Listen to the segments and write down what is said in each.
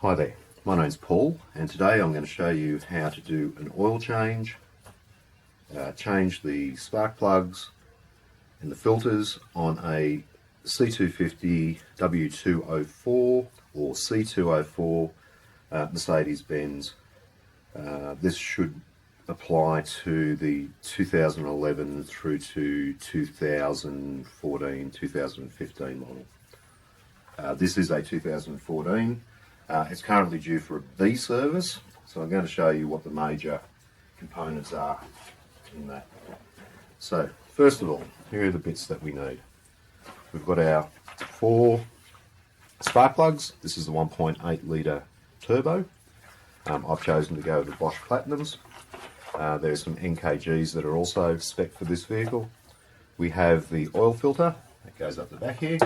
Hi there, my name's Paul, and today I'm going to show you how to do an oil change, change the spark plugs and the filters on a C250 W204 or C204 Mercedes-Benz. This should apply to the 2011 through to 2014, 2015 model. This is a 2014. It's currently due for a B service, so I'm going to show you what the major components are in that. So first of all, here are the bits that we need. We've got our 4 spark plugs. This is the 1.8 litre turbo. I've chosen to go with the Bosch Platinums. There's some NKGs that are also spec for this vehicle. We have the oil filter that goes up the back here.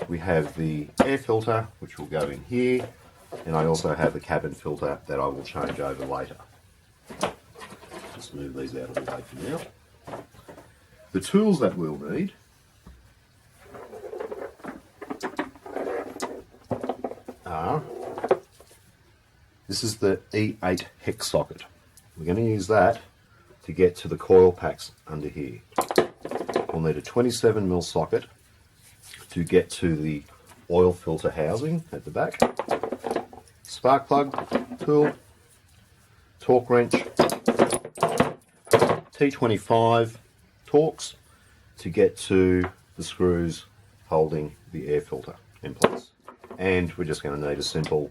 We have the air filter, which will go in here, and I also have the cabin filter that I will change over later. Just move these out of the way for now. The tools that we'll need are, this is the E8 hex socket. We're going to use that to get to the coil packs under here. We'll need a 27mm socket to get to the oil filter housing at the back, spark plug tool, torque wrench, T25 Torx to get to the screws holding the air filter in place. And we're just going to need a simple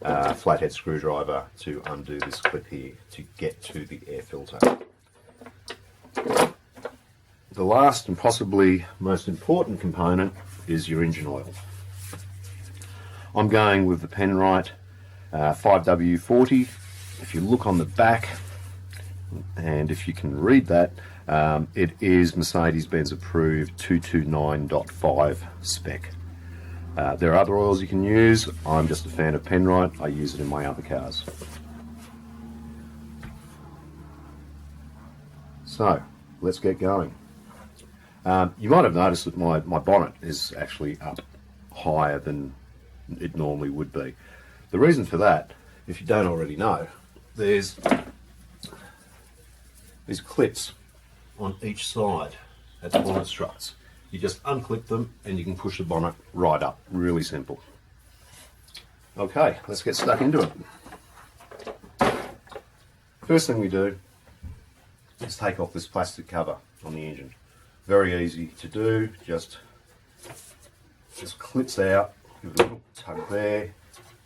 flathead screwdriver to undo this clip here to get to the air filter. The last and possibly most important component is your engine oil. I'm going with the Penrite 5W40. If you look on the back, and if you can read that, it is Mercedes-Benz approved 229.5 spec. There are other oils you can use. I'm just a fan of Penrite. I use it in my other cars. So let's get going. You might have noticed that my bonnet is actually up higher than it normally would be. The reason for that, if you don't already know, there's these clips on each side at the bonnet struts. You just unclip them and you can push the bonnet right up. Really simple. Okay, let's get stuck into it. First thing we do is take off this plastic cover on the engine. Very easy to do, just clips out, give it a little tug there,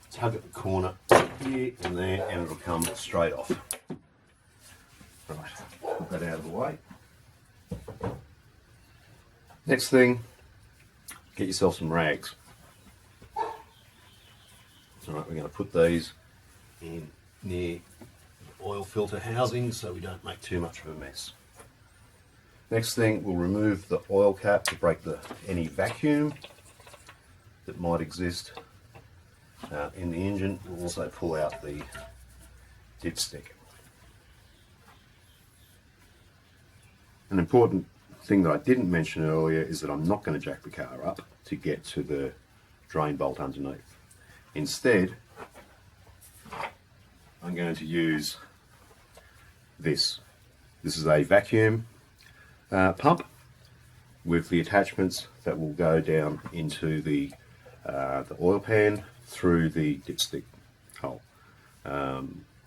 tug at the corner here and there, and it'll come straight off. Right, put that out of the way. Next thing, get yourself some rags. Alright, we're going to put these in near the oil filter housing so we don't make too much of a mess. Next thing, we'll remove the oil cap to break any vacuum that might exist in the engine. We'll also pull out the dipstick. An important thing that I didn't mention earlier is that I'm not going to jack the car up to get to the drain bolt underneath. Instead, I'm going to use this. This is a vacuum pump with the attachments that will go down into the oil pan through the dipstick hole.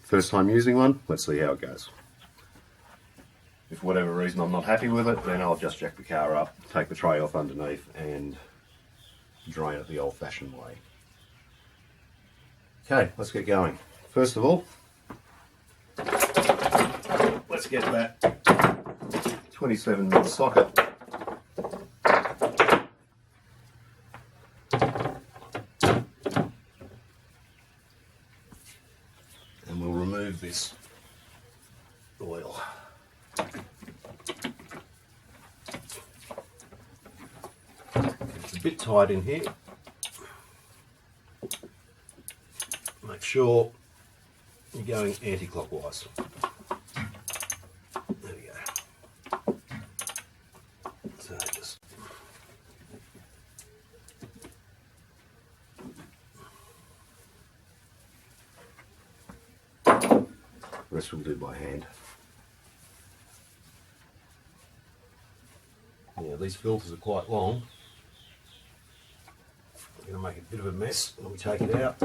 First time using one, let's see how it goes. If for whatever reason I'm not happy with it, then I'll just jack the car up, take the tray off underneath and drain it the old fashioned way. Okay, let's get going. First of all, let's get that 27mm socket and we'll remove this oil. It's a bit tight in here. Make sure you're going anti-clockwise. There we go. So just The rest we'll do by hand. Yeah, these filters are quite long. We're going to make a bit of a mess when we take it out.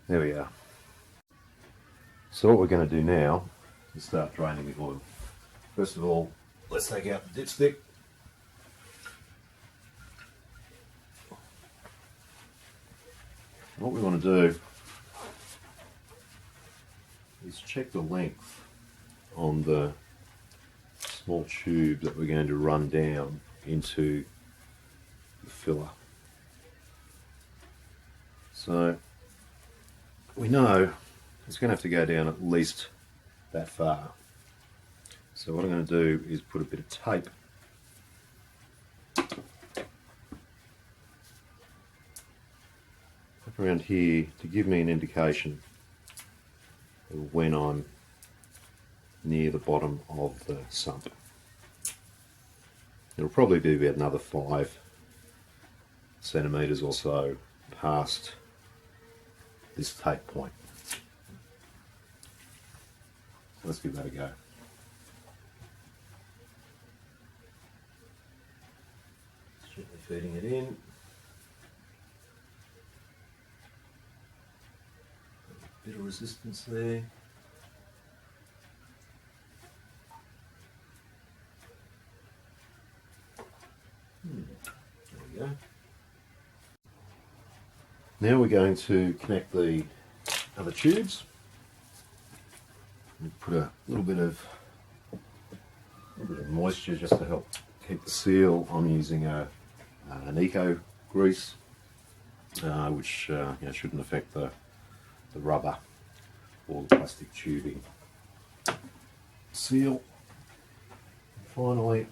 There we are. So what we're going to do now is start draining the oil. First of all, let's take out the dipstick. What we want to do is check the length on the small tube that we're going to run down into the filler. So we know it's going to have to go down at least that far. So what I'm going to do is put a bit of tape up around here to give me an indication of when I'm near the bottom of the sump. It'll probably be about another 5 centimetres or so past this tape point. Let's give that a go. Gently feeding it in. A bit of resistance there. There we go. Now we're going to connect the other tubes. Put a little bit of moisture just to help keep the seal. I'm using an eco grease, which shouldn't affect the rubber or the plastic tubing. Seal. And finally,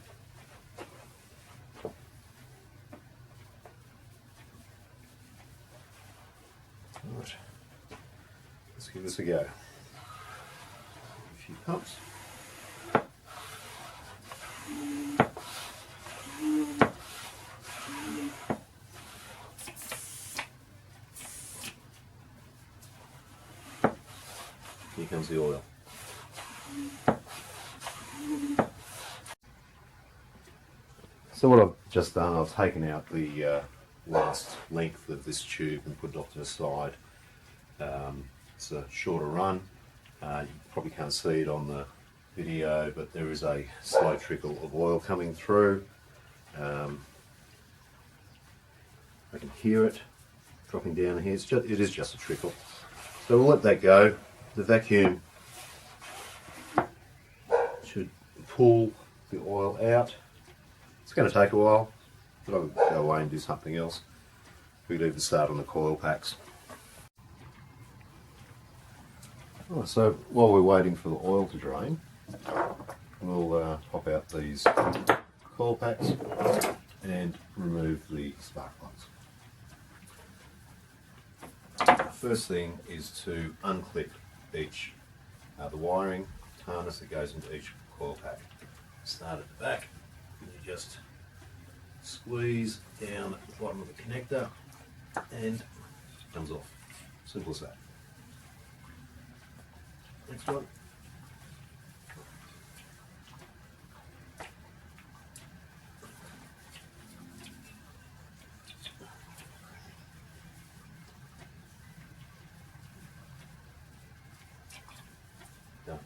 right, let's give this a go. A few pumps. Here comes the oil. So what I've just done, I've taken out the last length of this tube and put it off to the side. It's a shorter run. You probably can't see it on the video, but there is a slow trickle of oil coming through. I can hear it dropping down here. It is just a trickle. So we'll let that go. The vacuum should pull the oil out. It's going to take a while, but I'll go away and do something else. We could even start on the coil packs. Oh, so while we're waiting for the oil to drain, we'll pop out these coil packs and remove the spark plugs. The first thing is to unclip each the wiring harness that goes into each coil pack. Start at the back, and you just squeeze down at the bottom of the connector and it comes off. Simple as that. Next one. Done.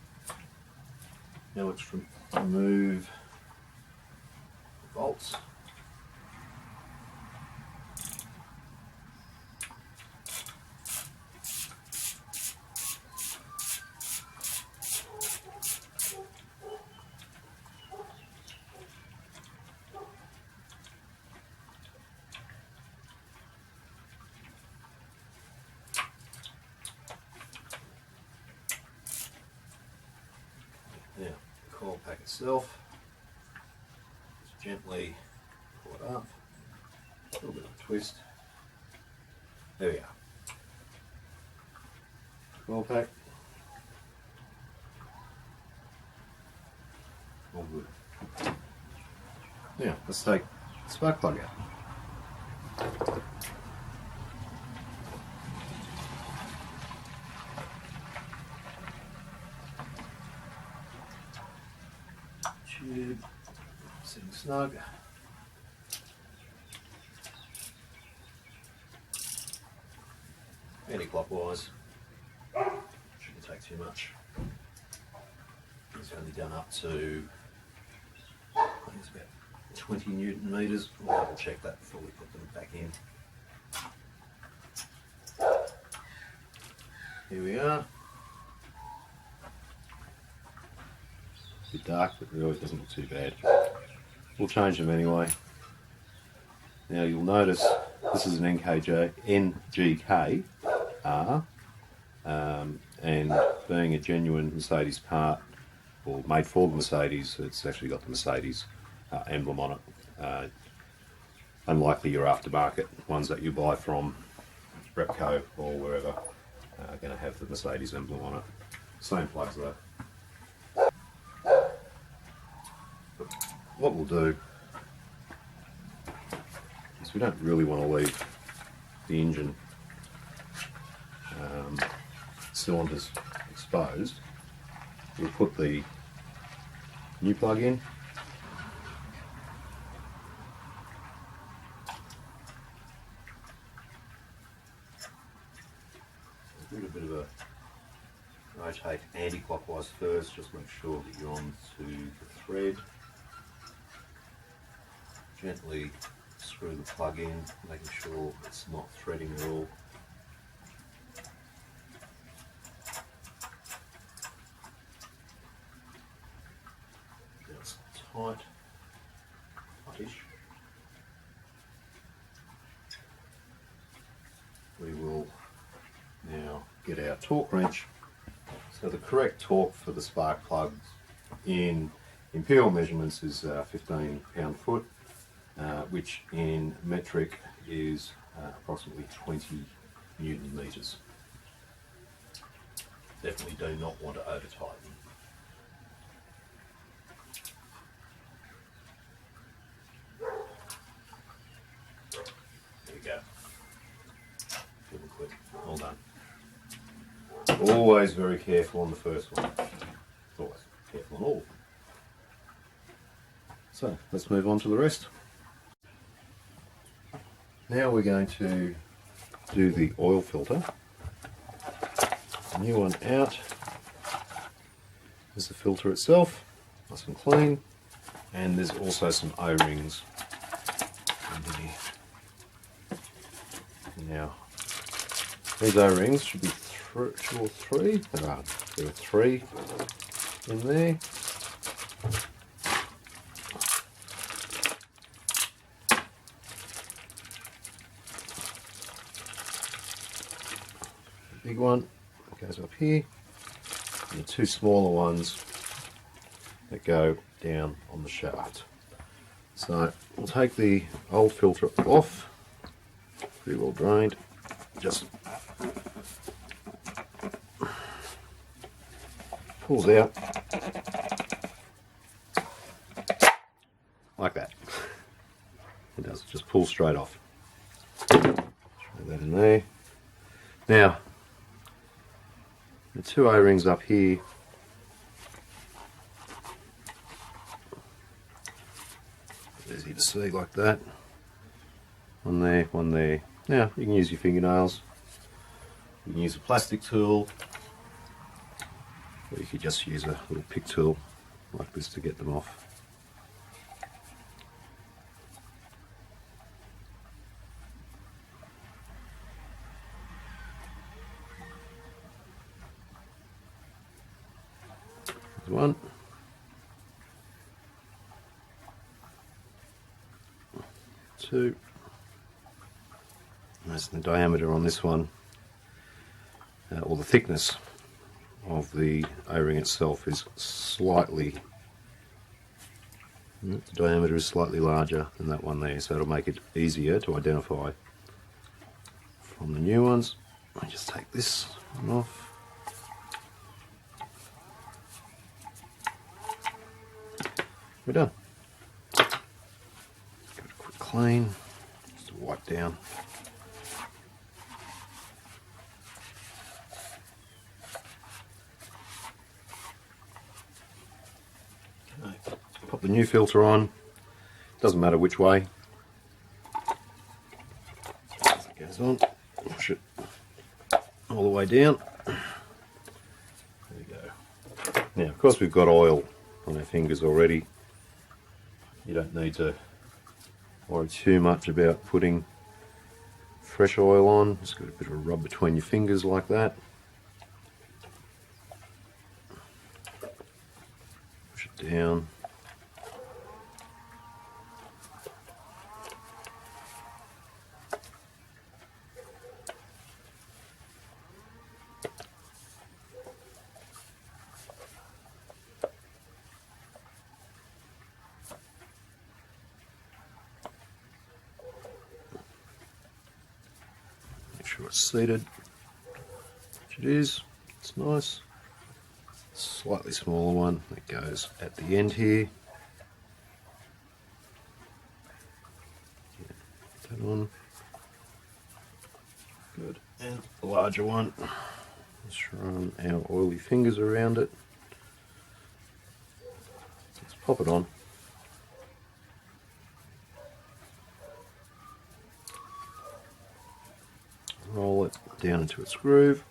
Now let's remove the bolts. Now, the coil pack itself, just gently pull it up, a little bit of a twist. There we are. Coil pack, all good. Now, let's take the spark plug out. Sitting snug. Anti-clockwise. Shouldn't take too much. It's only done up to, I think it's about 20 Newton meters. We'll double check that before we put them back in. Here we are. A bit dark, but it always doesn't look too bad. We'll change them anyway. Now you'll notice this is an NGK R, and being a genuine Mercedes part, or made for the Mercedes, it's actually got the Mercedes emblem on it. Unlikely your aftermarket ones that you buy from Repco or wherever are going to have the Mercedes emblem on it. Same plugs though. But what we'll do is we don't really want to leave the engine cylinders exposed. We'll put the new plug in. A little bit of a rotate anti-clockwise first, just make sure that you're on to the thread. Gently screw the plug in, making sure it's not threading at all. It's tightish. We will now get our torque wrench. So the correct torque for the spark plugs in imperial measurements is 15 pound-foot, which in metric is approximately 20 Newton meters. Definitely do not want to over tighten. There we go. Feeling quick. Well done. Always very careful on the first one. Always careful on all. So let's move on to the rest. Now we're going to do the oil filter. New one out. There's the filter itself, nice and clean, and there's also some O-rings underneath. Now, these O-rings should be two or three. There are 3 in there. The big one goes up here, and the 2 smaller ones that go down on the shaft. So we'll take the old filter off, pretty well drained, just pulls out like that. It does, just pull straight off. Throw that in there. Now, the 2 O-rings up here, easy to see like that. One there, one there. Now you can use your fingernails, you can use a plastic tool, or you could just use a little pick tool like this to get them off. There's one. 2. That's the diameter on this one, or the thickness of the O-ring itself is slightly, the diameter is slightly larger than that one there, so it'll make it easier to identify from the new ones. I just take this one off. We're done. Give it a quick clean, just to wipe down. Okay. Pop the new filter on. doesn't matter which way. As it goes on, push it all the way down. There we go. Now, of course, we've got oil on our fingers already. You don't need to worry too much about putting fresh oil on. Just got a bit of a rub between your fingers like that. Push it down. Make sure it's seated, which it is. It's nice. Slightly smaller one that goes at the end here. Put that on. Good. And the larger one. Let's run our oily fingers around it. Let's pop it on. Roll it down into its groove.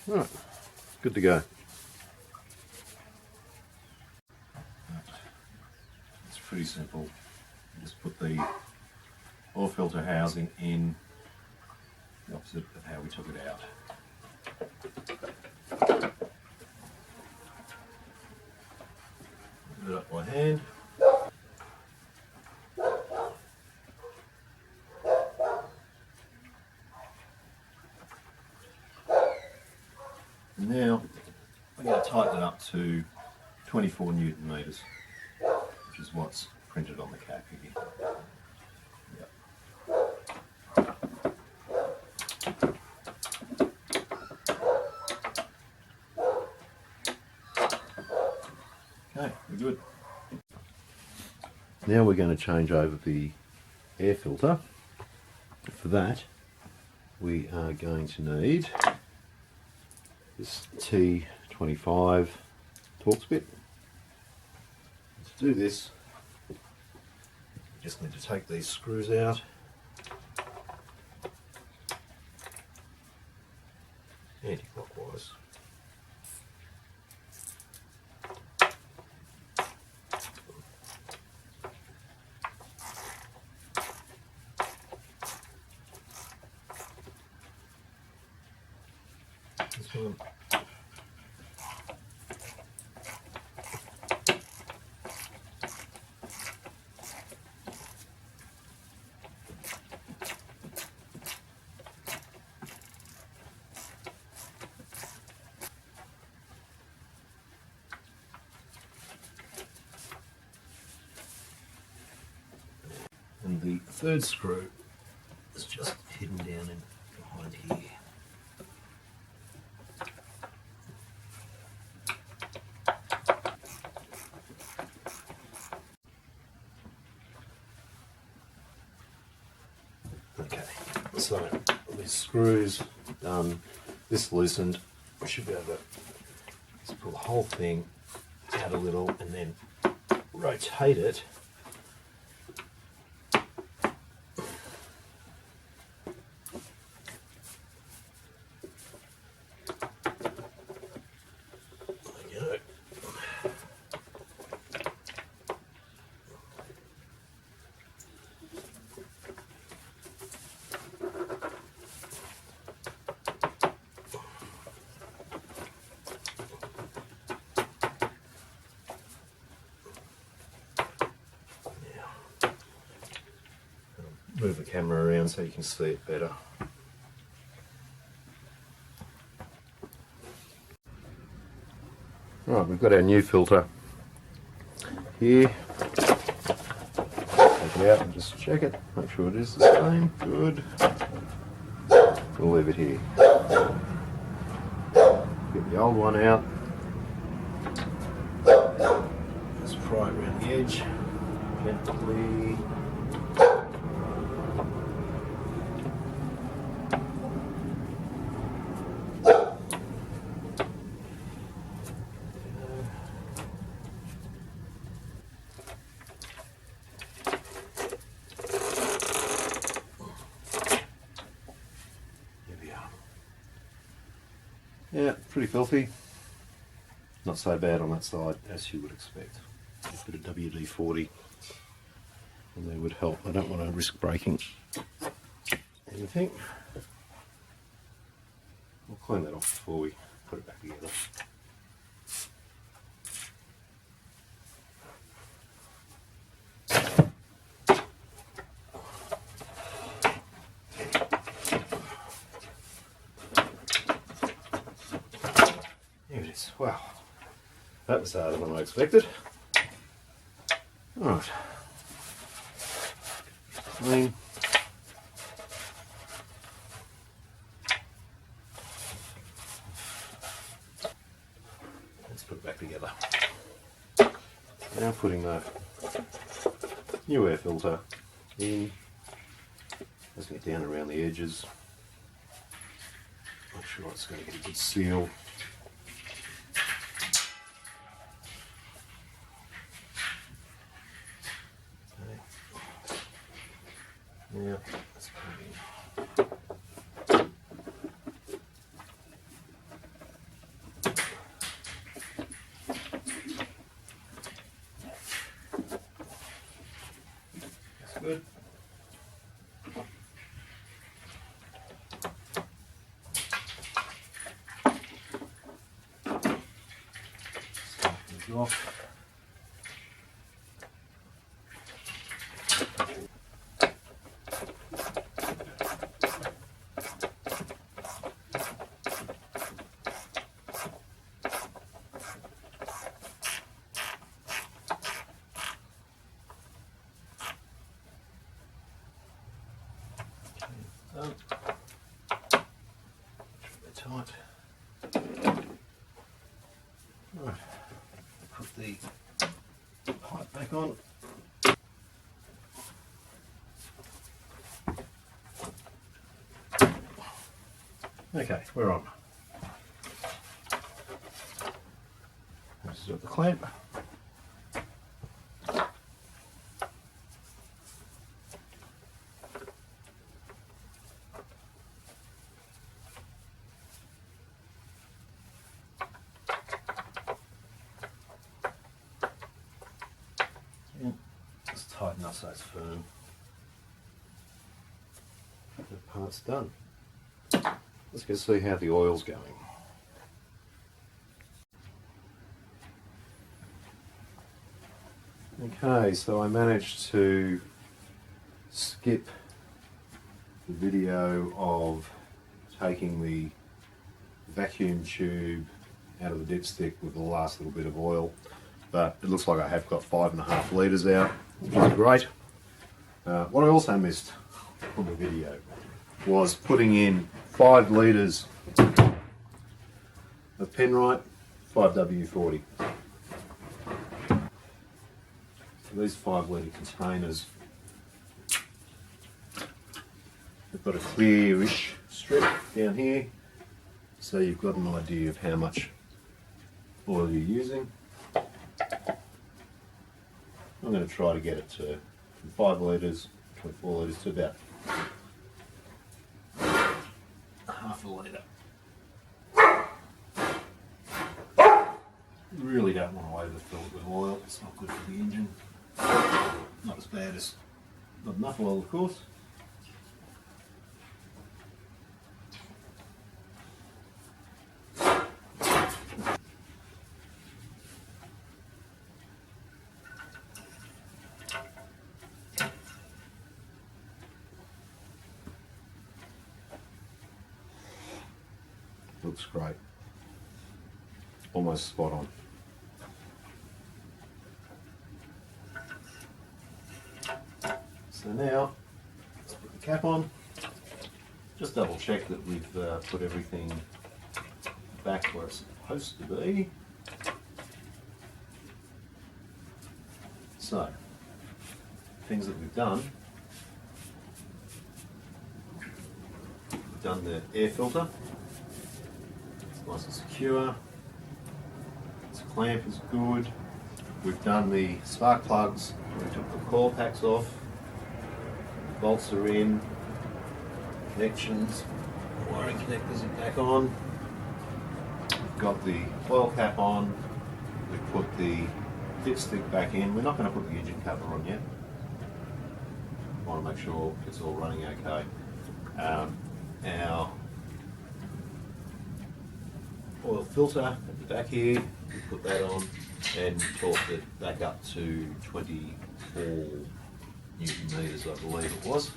Right, good to go. It's pretty simple. Just put the oil filter housing in the opposite of how we took it out. Put it up by hand. Now I'm going to tighten it up to 24 Newton meters, which is what's printed on the cap here. Okay, we're good. Now we're going to change over the air filter. For that, we are going to need this T25 Torx bit. To do this, we just need to take these screws out. Anti-clockwise. This one. And the third screw is just hidden down in behind here. Okay, so these screws done, this loosened, we should be able to just pull the whole thing out a little and then rotate it. Move the camera around so you can see it better. Right, we've got our new filter here. Take it out and just check it, make sure it is the same. Good. We'll leave it here. Get the old one out. Just pry it around the edge gently. Yeah, pretty filthy. Not so bad on that side as you would expect. A bit of WD-40 and they would help. I don't want to risk breaking anything. We'll clean that off before we put it back together. Here it is. Wow, that was harder than I expected. Alright, clean. Let's put it back together. Now putting the new air filter in, just get down around the edges, make sure it's going to get a good seal. Now, let's put it in. That's good. Start these off. Tight. Right, put the pipe back on. Okay, we're on. This is the clamp. Just tighten up so it's firm. The part's done. Let's go see how the oil's going. Okay, so I managed to skip the video of taking the vacuum tube out of the dipstick with the last little bit of oil, but it looks like I have got 5.5 litres out, which is great. What I also missed on the video was putting in 5 litres of Penrite 5W40. So these 5 litre containers have got a clearish strip down here, so you've got an idea of how much oil you're using. I'm going to try to get it to from 5 litres, 24 litres to about half a litre. You really don't want to overfill it with oil, it's not good for the engine. Not as bad as, not enough oil of course. Looks great. Almost spot on. So now, let's put the cap on. Just double check that we've put everything back where it's supposed to be. So, things that we've done. We've done the air filter. It's nice and secure. This clamp is good. We've done the spark plugs. We took the coil packs off. Bolts are in. Connections. Wiring connectors are back on. got the oil cap on, we've put the dipstick back in. We're not going to put the engine cover on yet. Want to make sure it's all running okay. Our oil filter at the back here, we put that on and torqued it back up to 24 Newton meters, I believe it was.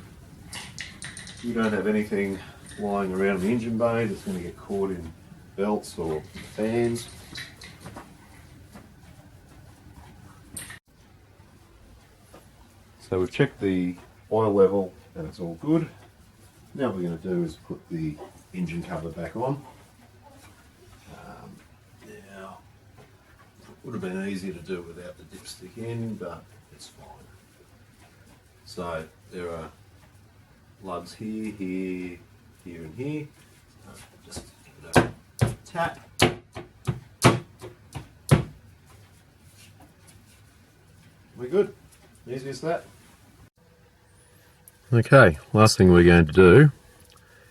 We don't have anything lying around the engine bay that's going to get caught in belts or fans. So we've checked the oil level and it's all good. Now what we're going to do is put the engine cover back on. Now, it would have been easier to do without the dipstick in, but it's fine. So there are lugs here, here, here and here. Just give it a tap. We're good. Easy as that. Okay, last thing we're going to do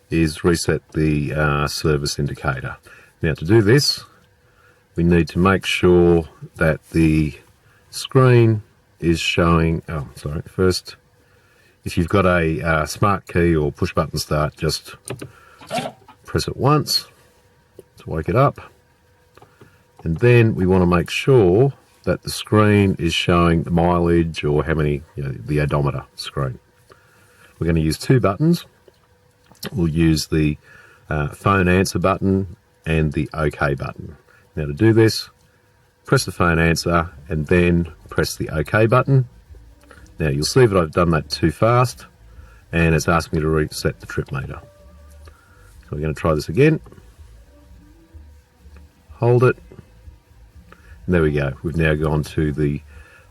is reset the service indicator. Now to do this, we need to make sure that the screen is showing, first, if you've got a smart key or push button start, just press it once to wake it up. And then we want to make sure that the screen is showing the mileage or how many, the odometer screen. We're going to use two buttons. We'll use the phone answer button and the OK button. Now to do this, press the phone answer and then press the OK button. Now you'll see that I've done that too fast and it's asked me to reset the trip meter. So we're going to try this again. Hold it. And there we go. We've now gone to the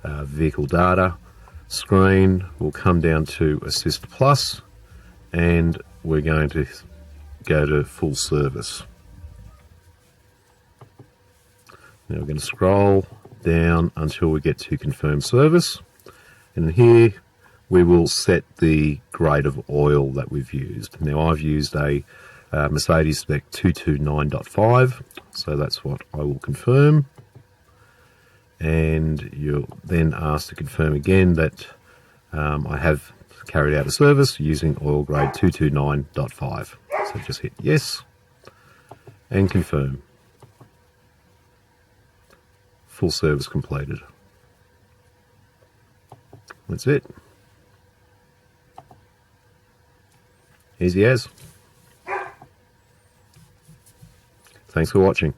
vehicle data screen. We'll come down to Assist Plus and we're going to go to full service. Now we're going to scroll down until we get to confirm service, and here we will set the grade of oil that we've used. Now I've used a Mercedes-Benz C250 W204, so that's what I will confirm. And you're then asked to confirm again that I have carried out a service using oil grade C250 W204. So just hit yes and confirm. Full service completed. That's it. Easy as. Thanks for watching.